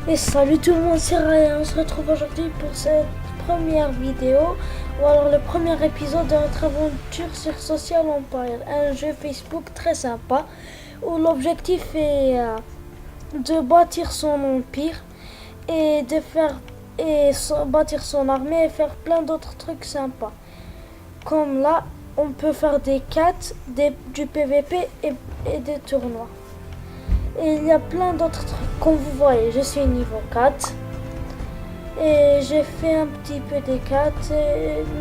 Et salut tout le monde, c'est Ryan. On se retrouve aujourd'hui pour cette première vidéo, ou alors le premier épisode de notre aventure sur Social Empire, un jeu Facebook très sympa, où l'objectif est de bâtir son empire et de faire bâtir son armée et faire plein d'autres trucs sympas. Comme là, on peut faire des quêtes, du PVP et des tournois. Et il y a plein d'autres trucs. Comme vous voyez, je suis niveau 4. Et j'ai fait un petit peu des quêtes,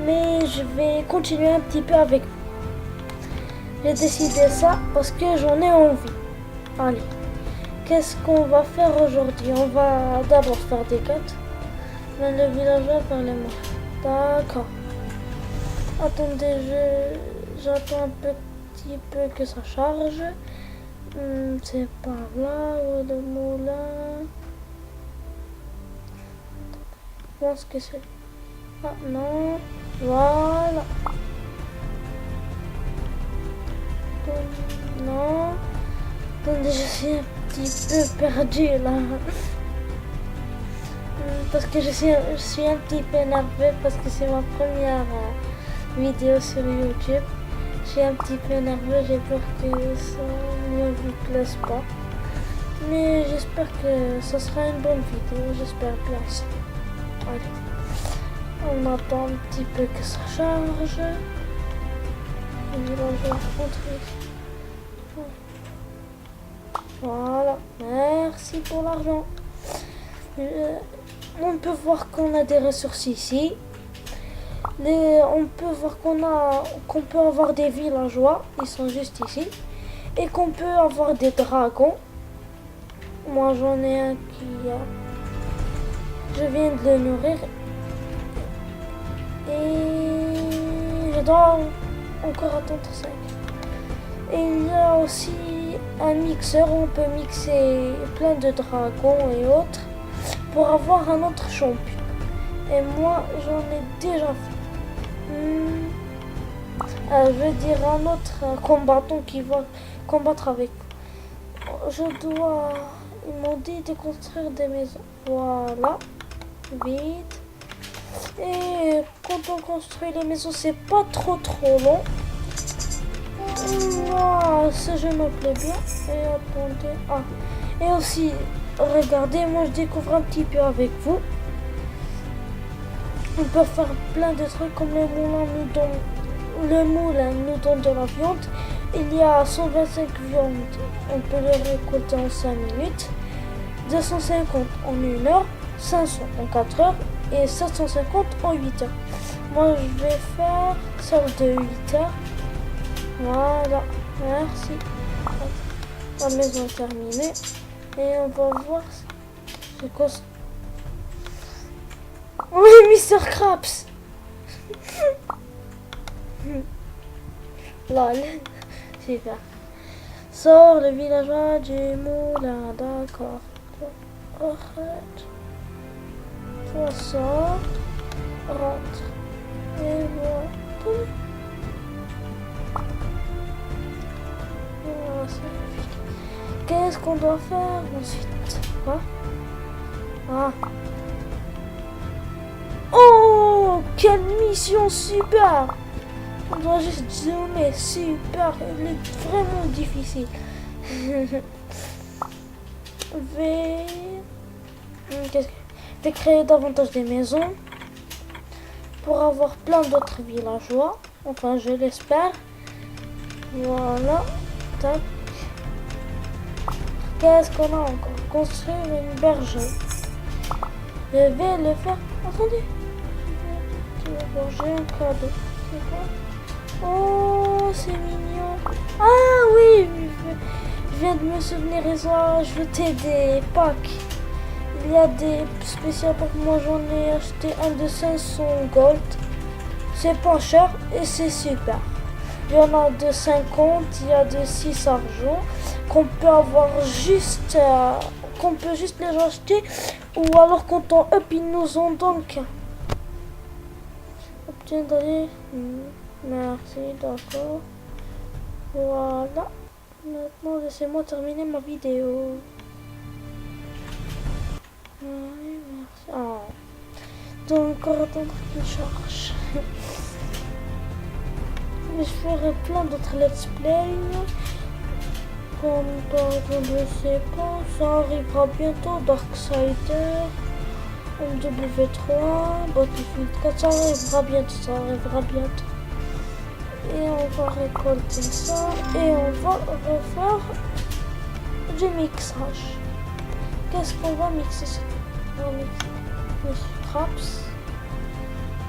mais je vais continuer un petit peu avec vous. J'ai décidé ça parce que j'en ai envie. Allez, qu'est-ce qu'on va faire aujourd'hui? On va d'abord faire des quêtes. Mais le villageois vers les morts. D'accord. Attendez, j'attends un petit peu que ça charge. C'est par là, où le moulin. Je pense que c'est... Ah non, voilà. Non. Attendez, je suis un petit peu perdue là. Parce que je suis un petit peu énervée parce que c'est ma première vidéo sur YouTube. Je suis un petit peu énervée, j'ai peur que ça ne vous plaise pas. Mais j'espère que ce sera une bonne vidéo, j'espère bien ça. Allez, on attend un petit peu que ça charge. Et là, je vais rentrer. Voilà, merci pour l'argent. On peut voir qu'on a des ressources ici. On peut voir qu'on peut avoir des villageois, ils sont juste ici. Et qu'on peut avoir des dragons. Moi j'en ai un je viens de le nourrir. Et je dois encore attendre 5. Et il y a aussi un mixeur où on peut mixer plein de dragons et autres pour avoir un autre champion. Et moi j'en ai déjà fait. Je veux dire un autre combattant qui va combattre avec moi. Ils m'ont dit de construire des maisons. Voilà, vite. Et quand on construit les maisons, c'est pas trop long. Wow, ce jeu me plaît bien. Et attendez. Et aussi, regardez, moi je découvre un petit peu avec vous. On peut faire plein de trucs comme le moulin nous donne de la viande. Il y a 125 viandes, on peut les récolter en 5 minutes, 250 en 1 heure, 500 en 4 heures et 750 en 8 heures. Moi je vais faire celle de 8 heures. Voilà, merci. La maison est terminée et on va voir c'est quoi. Oui, Mr. Krabs. Lol, super. Sors le villageois du moulin, d'accord. Arrête. Toi sors, rentre. Et voilà. Voilà, c'est magnifique. Qu'est-ce qu'on doit faire ensuite? Quoi? Oh, quelle mission super! On doit juste zoomer, super, il est vraiment difficile. Qu'est-ce que... Je vais créer davantage des maisons pour avoir plein d'autres villageois. Enfin, je l'espère. Voilà. Tac. Qu'est-ce qu'on a encore? Construire une bergerie. Je vais le faire. Attendez. J'ai un cadeau. C'est quoi? Oh, c'est mignon. Ah oui, je viens de me souvenir, je veux t'aider, packs. Il y a des spéciaux pour moi, j'en ai acheté un de 500 gold. C'est pas cher et c'est super. Il y en a de 50, il y a de 6 argent qu'on peut avoir juste, qu'on peut juste les acheter ou alors quand on up, ils nous en donnent qu'un. Obtiendrez. Merci, d'accord. Voilà. Maintenant, laissez-moi terminer ma vidéo. dois encore attendre qu'il charge. Mais je ferai plein d'autres let's play. Comme par exemple, je sais pas, ça arrivera bientôt, Darksider, MW3, Battlefield 4, ça arrivera bientôt. Et on va récolter ça, et on va refaire du mixage. Qu'est-ce qu'on va mixer? On va mixer les scraps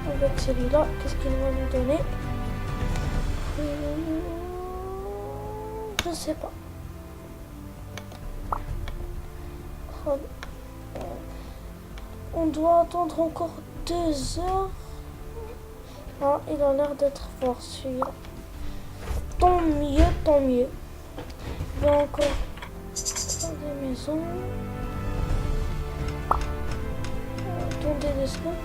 avec celui-là. Qu'est-ce qu'il va nous donner? Je sais pas. On doit attendre encore 2 heures. Ah, il a l'air d'être fort celui-là. Tant mieux, tant mieux. Il y a encore des maisons. Attendez des secondes.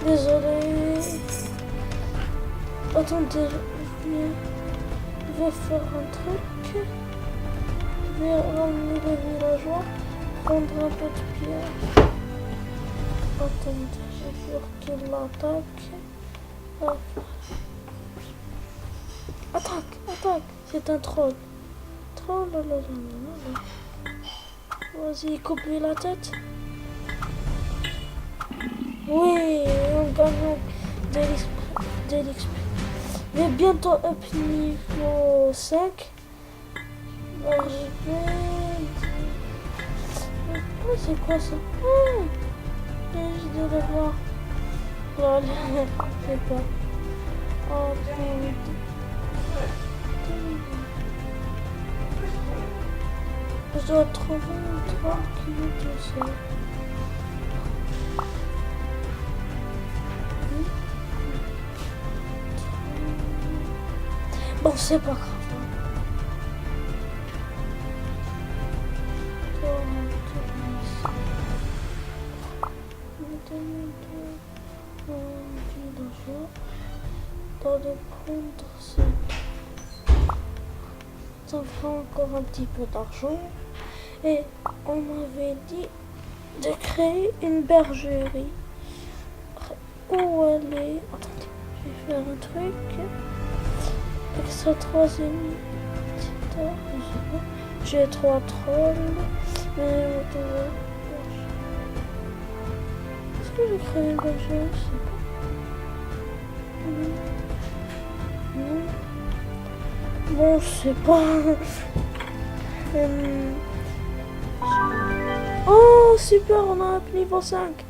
Désolé. Attendez, je vais faire un truc. Je vais ramener les villageois, prendre un peu de pierre. Attendez, j'ai peur qu'il l'attaque. Hop. Attaque, c'est un troll. Troll, Vas-y, coupe-lui la tête. Oui, on gagne de l'XP. Mais bientôt up niveau 5. Alors je vais... c'est quoi ça? Je dois le voir. Lol, je sais pas. Oh, je dois trouver un troll qui est tout seul. Bon, c'est pas grave. Dans de prendre ça. Ça me fera encore un petit peu d'argent. Et on m'avait dit de créer une bergerie. Où elle est? Attendez, je vais faire un truc. Extra 3 ennemis. J'ai 3 trolls. Mais est-ce que j'ai créé une bergerie? Je sais pas. Non. Bon, je sais pas. Oh, super, on a un niveau 5.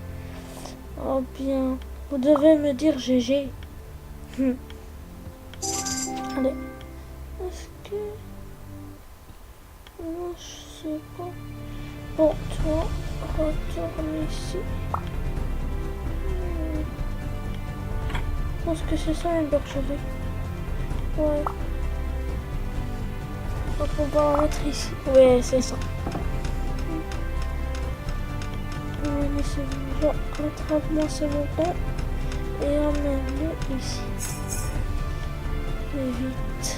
Oh, bien. Vous devez me dire GG. Allez. Est-ce que... Non, je sais pas. Bon, toi, retourne ici. Je pense que c'est ça une bergerie. Ouais. Donc on va en mettre ici. Ouais, c'est ça. Mais c'est déjà rattrape-moi ce moment et emmène-le ici. Et vite.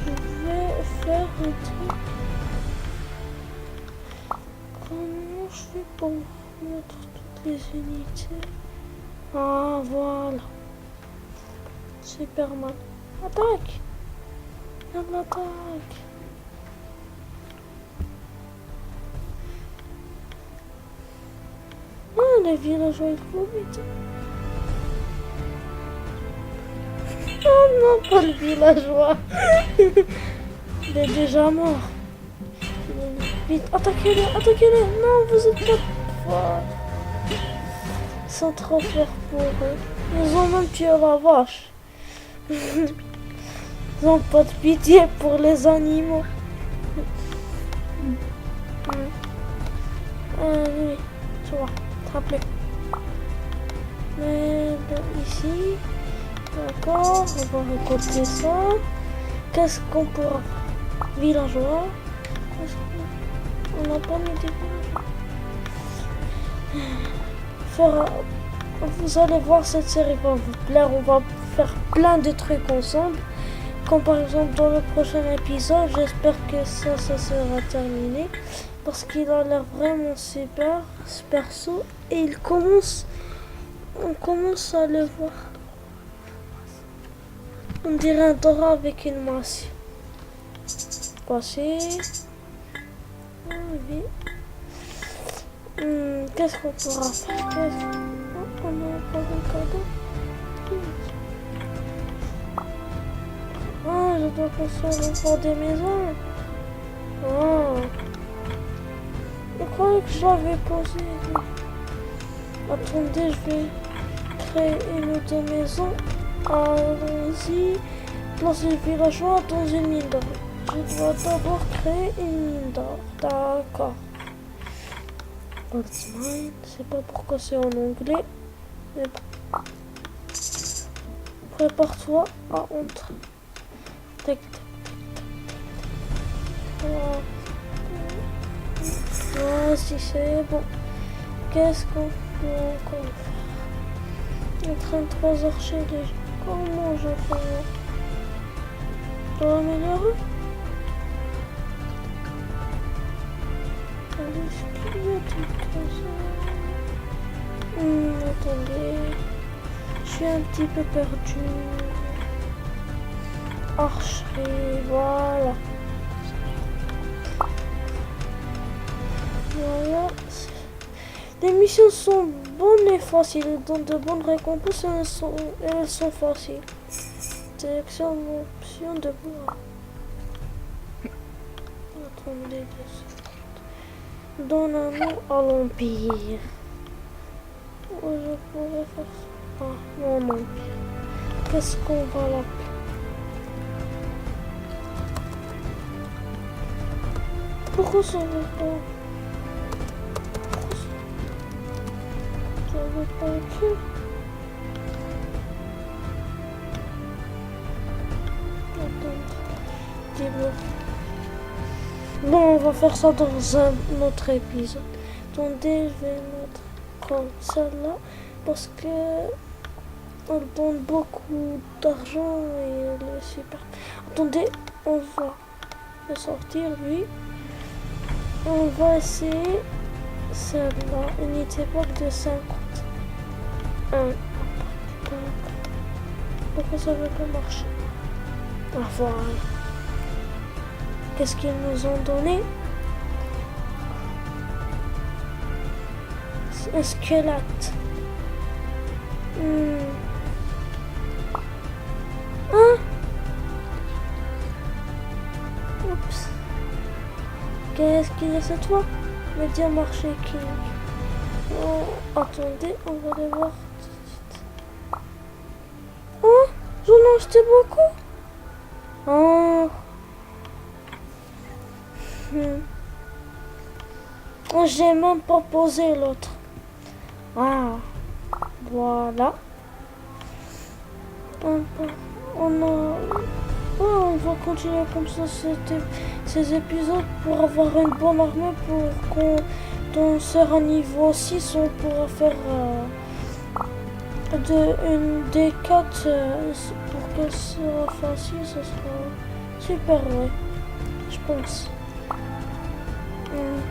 Je vais faire un truc. Comment je fais pour mettre toutes les unités? Ah, voilà. Superman. Attaque! Il l'attaque. Ah, les villageois, ils courent vite. Oh non, pas le villageois. Il est déjà mort. Vite, attaquez-le, attaquez-le. Non, vous êtes pas forts. Ils sont trop forts pour eux. Ils ont même tué la vache. Ils n'ont pas de pitié pour les animaux. Oui, tu vois, attrape-le. Mais ici, d'accord, on va récolter ça. Qu'est-ce qu'on pourra faire? Villageois. On n'a pas mis des villageois. Vous allez voir, cette série va vous plaire. On va faire plein de trucs ensemble. Comme par exemple dans le prochain épisode, j'espère que ça sera terminé. Parce qu'il a l'air vraiment super, ce perso. Et on commence à le voir. On dirait un Dora avec une masse. Passer. Ah, oui. Qu'est-ce qu'on pourra faire? On a pas de cadeau. Ah, je dois construire encore des maisons. Ah. Je croyais que je l'avais posé. Attendez, je vais créer une ou deux maisons. Allons-y. Placer le villageois dans une mine d'or. Je dois d'abord créer une mine d'or. D'accord. Goldmine, je sais pas pourquoi c'est en anglais. Mais bon. Prépare-toi à entrer. Tac, tac, tac, tac. Voici, c'est bon. Qu'est-ce qu'on peut encore faire? Il traîne 3 archers déjà. Comment je fais? Je dois améliorer? Est-ce qu'il y a des choses? Attendez. Je suis un petit peu perdu. Archerie, voilà. Voilà. Les missions sont bonnes et faciles. Elles donnent de bonnes récompenses et elles sont faciles. Sélectionne l'option de bois. Attendez 2 secondes. Donne un nom à l'Empire. Oh, je pourrais faire ça. Ah, mon Empire. Qu'est-ce qu'on va l'appeler? Pourquoi ça veut pas? Ça veut pas écrire? Attends. Bon, on va faire ça dans un autre épisode. Attendez, je vais mettre comme celle-là parce que elle donne beaucoup d'argent et elle est super. Attendez, on va le sortir lui. On va essayer celle-là, unité bloc de 50. Pourquoi ça veut pas marcher? Ah voilà. Qu'est-ce qu'ils nous ont donné? Un squelette. Hein? Oups. Qu'est-ce qu'il y a cette fois? Média marché king. Oh, attendez, on va aller voir tout de suite. Oh, j'en ai acheté beaucoup. Oh. Oh, j'ai même pas posé l'autre. Ah, voilà. On va continuer comme ça ces épisodes pour avoir une bonne armée pour qu'on sert à niveau 6, on pourra faire une D4 pour qu'elle soit facile, ça sera super, ouais, je pense.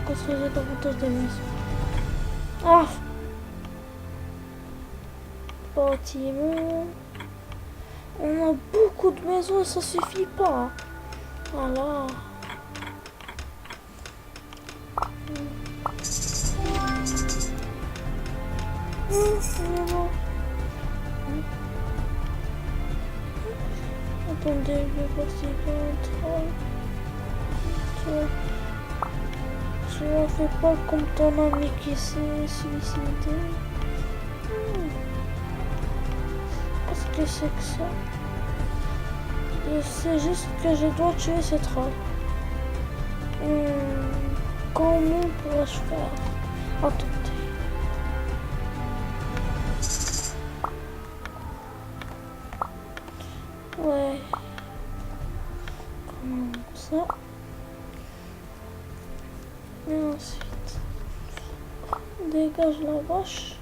Construisez davantage des maisons. Ah! Bâtiment. On a beaucoup de maisons et ça suffit pas. Voilà. Attendez, je vais voir si j'ai un travail. Je ne fais pas comme ton ami qui s'est suicidé. Qu'est-ce que c'est que ça? Je sais juste que je dois tuer ce troll. Comment pourrais-je faire? Attendez. Ouais. Comme ça. Et ensuite, dégage la vache.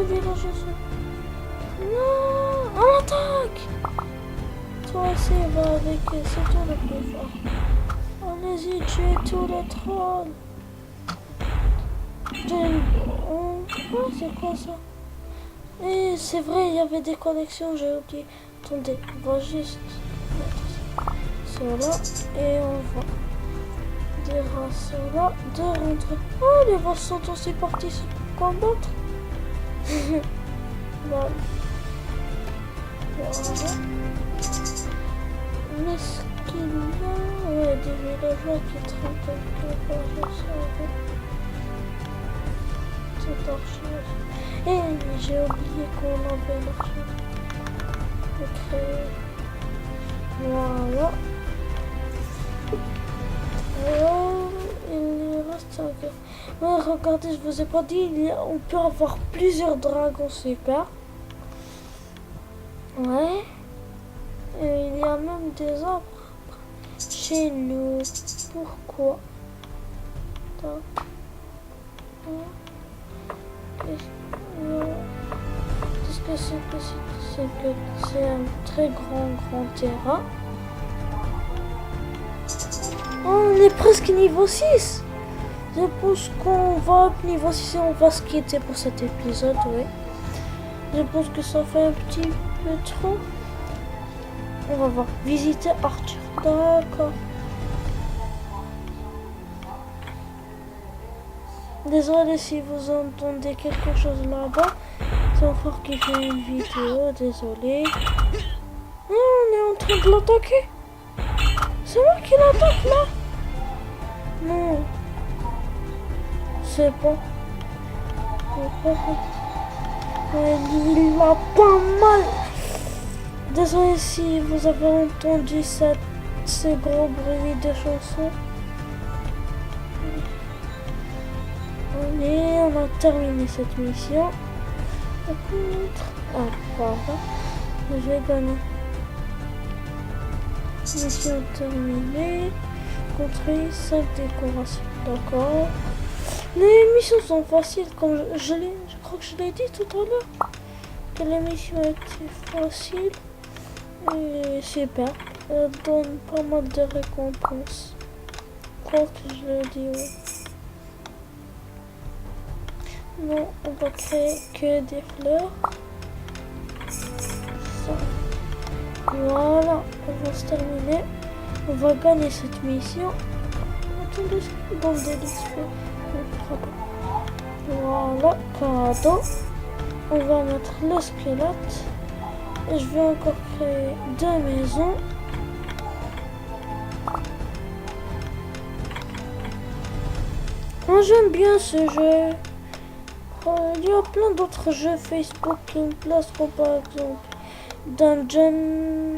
villageois. Non, on attaque. Toi aussi, va avec, c'est toi le plus fort. Allez-y, tuez tous les trolls. Ouais, c'est quoi ça? Et c'est vrai, il y avait des connexions, j'ai oublié. Attendez, on va juste mettre cela et on va dire à cela de rentrer. Oh, les vaches sont aussi partis se combattre. Voilà. Mais ce qu'il y a, ouais, des villageois qui trempent quelque part, je savais. Cette archive. Et j'ai oublié qu'on avait l'archive. De créer. Voilà. Alors, il reste un peu. Ouais, regardez, je vous ai pas dit, on peut avoir plusieurs dragons super. Ouais. Et il y a même des arbres chez nous. Pourquoi? Qu'est-ce que c'est que c'est un très grand terrain. Oh, on est presque niveau 6. Je pense qu'on va niveau 6 et on va se quitter pour cet épisode, oui. Je pense que ça fait un petit peu trop. On va voir. Visiter Arthur. D'accord. Désolé si vous entendez quelque chose là-bas. C'est mon frère qui fait une vidéo. Désolé. Oh, on est en train de l'attaquer. C'est moi qui l'attaque là. Non. C'est pas. Il a pas mal. Désolé si vous avez entendu ce gros bruit de chansons. Allez, on a terminé cette mission. Ah, voilà. Je vais gagner. Mission terminée. Construire 5 décorations. D'accord. Les missions sont faciles, comme je crois que je l'ai dit tout à l'heure. Que les missions étaient faciles. Et super. Elle donne pas mal de récompenses. Je crois que je l'ai dit, oui. Non, on va créer que des fleurs. Ça. Voilà, on va se terminer. On va gagner cette mission. Attendez, dans des listes. Voilà, cadeau. On va mettre le squelette. Et je vais encore créer 2 maisons. Moi, j'aime bien ce jeu. Il y a plein d'autres jeux Facebook qui me plaisent, comme par exemple Dungeon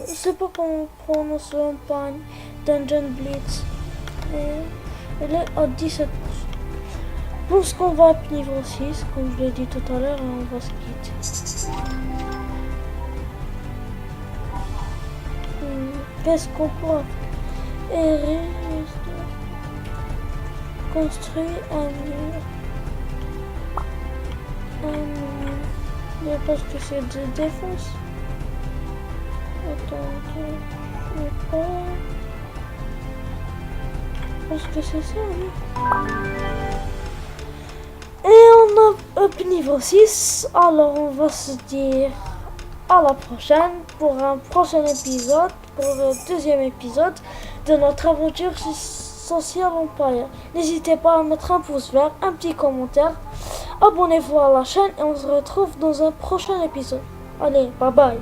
c'est pas comment on prononce Rampagne, Dungeon Blitz. Et elle est à 17%. Je pense qu'on va à niveau 6, comme je l'ai dit tout à l'heure, et on va se quitter. Qu'est-ce qu'on peut faire? Construire un mur. Mais parce que c'est de défense. Attendez, je sais pas. Parce que c'est ça, oui. Et on a up niveau 6. Alors on va se dire à la prochaine pour un prochain épisode, pour le deuxième épisode de notre aventure Social Empire. N'hésitez pas à mettre un pouce vert, un petit commentaire, abonnez-vous à la chaîne et on se retrouve dans un prochain épisode. Allez, bye bye.